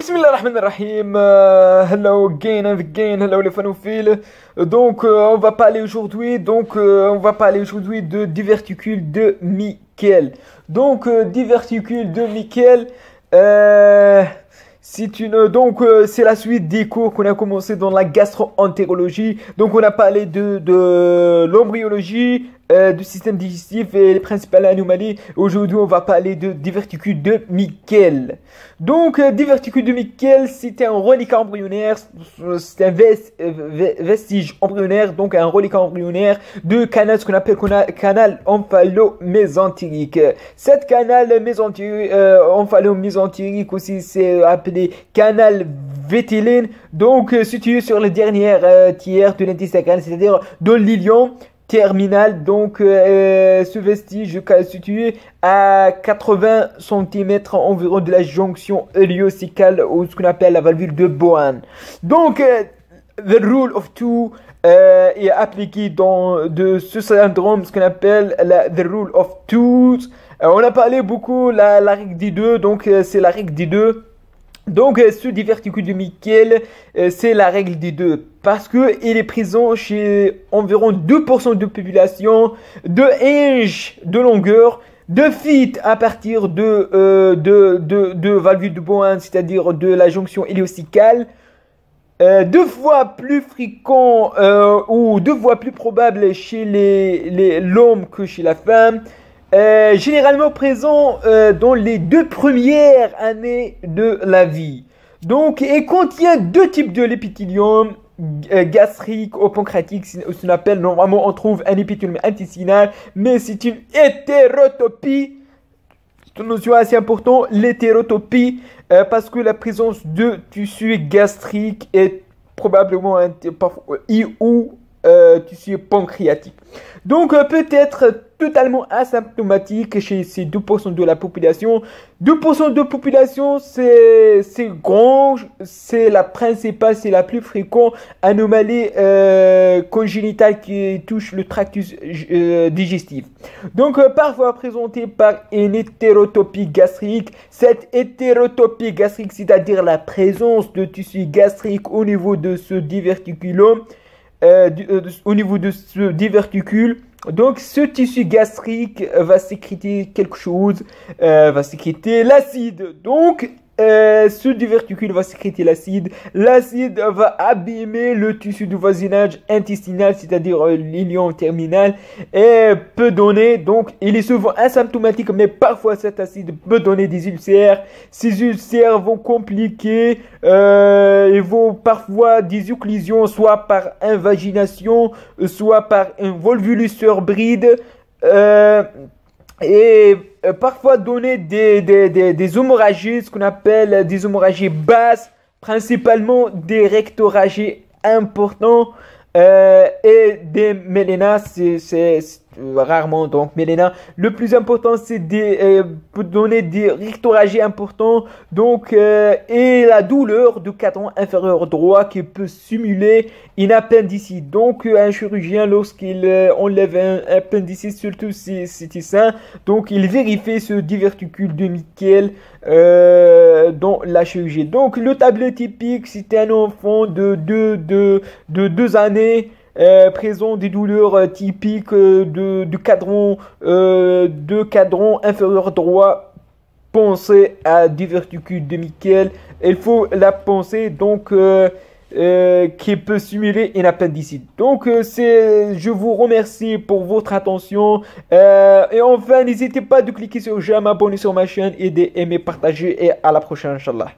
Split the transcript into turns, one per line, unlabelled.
Bismillahirrahmanirrahim. Hello again, hello les fanophiles. On va parler aujourd'hui, on va parler aujourd'hui de diverticules de Meckel. Diverticules de Meckel, c'est la suite des cours qu'on a commencé dans la gastro-entérologie. Donc, on a parlé de l'embryologie, du système digestif et les principales anomalies. Aujourd'hui, on va parler de diverticules de Meckel. Diverticules de Meckel, c'est un reliquat embryonnaire, c'est un vestige embryonnaire, donc un reliquat embryonnaire de canal, ce qu'on appelle canal omphalo-mésentérique. Cette canal omphalo-mésentérique aussi, c'est appelé canal vétéline, situé sur le dernier tiers de l'intestin grêle, c'est-à-dire dans l'ilium terminal. Ce vestige est situé à 80 cm environ de la jonction héliocécale, ou ce qu'on appelle la valvule de Bowen. The rule of two est appliqué de ce syndrome, ce qu'on appelle the rule of two. On a parlé beaucoup la règle des deux, c'est la règle des deux. Ce diverticule de Meckel, c'est la règle des deux, parce que il est présent chez environ 2% de population, 2 inches de longueur, 2 feet à partir de valvule de Bowen, c'est-à-dire de la jonction héliocécale, 2 fois plus fréquent ou 2 fois plus probable chez l'homme que chez la femme. Généralement présent dans les 2 premières années de la vie. Il contient 2 types de l'épithélium, gastrique ou pancréatique, ce qu'on appelle, normalement on trouve un épithélium intestinal, mais c'est une hétérotopie. C'est une notion assez importante, l'hétérotopie, parce que la présence de tissu gastrique est probablement tissu pancréatique. Peut être totalement asymptomatique chez ces 2% de la population. 2% de population, c'est grand, c'est la principale, c'est la plus fréquente anomalie congénitale qui touche le tractus digestif. Parfois présentée par une hétérotopie gastrique. Cette hétérotopie gastrique, c'est-à-dire la présence de tissu gastrique au niveau de ce diverticulum, au niveau de ce diverticule. Ce tissu gastrique va sécréter quelque chose, va sécréter l'acide. Ce diverticule va sécréter l'acide. L'acide va abîmer le tissu du voisinage intestinal, c'est-à-dire l'ilium terminal, et peut donner, il est souvent asymptomatique, mais parfois cet acide peut donner des ulcères. Ces ulcères vont compliquer, ils vont parfois des occlusions, soit par invagination, soit par un volvulus bride, parfois donner des hémorragies, ce qu'on appelle des hémorragies basses, principalement des rectorragies importants, et des mélénas, c'est rarement mélénas. Le plus important, c'est pour donner des rectorragies importants, et la douleur du cadran inférieur droit qui peut simuler une appendicite. Un chirurgien, lorsqu'il enlève un appendicite, surtout si c'est sain, il vérifie ce diverticule de Meckel dans la chirurgie. Le tableau typique, c'est un enfant de 2 années, présent des douleurs typiques de cadran inférieur droit. Pensez à diverticule de Meckel. Il faut la penser qui peut simuler une appendicite. Je vous remercie pour votre attention, et enfin n'hésitez pas de cliquer sur j'aime, abonner sur ma chaîne et d'aimer, partager, et à la prochaine, Inch'Allah.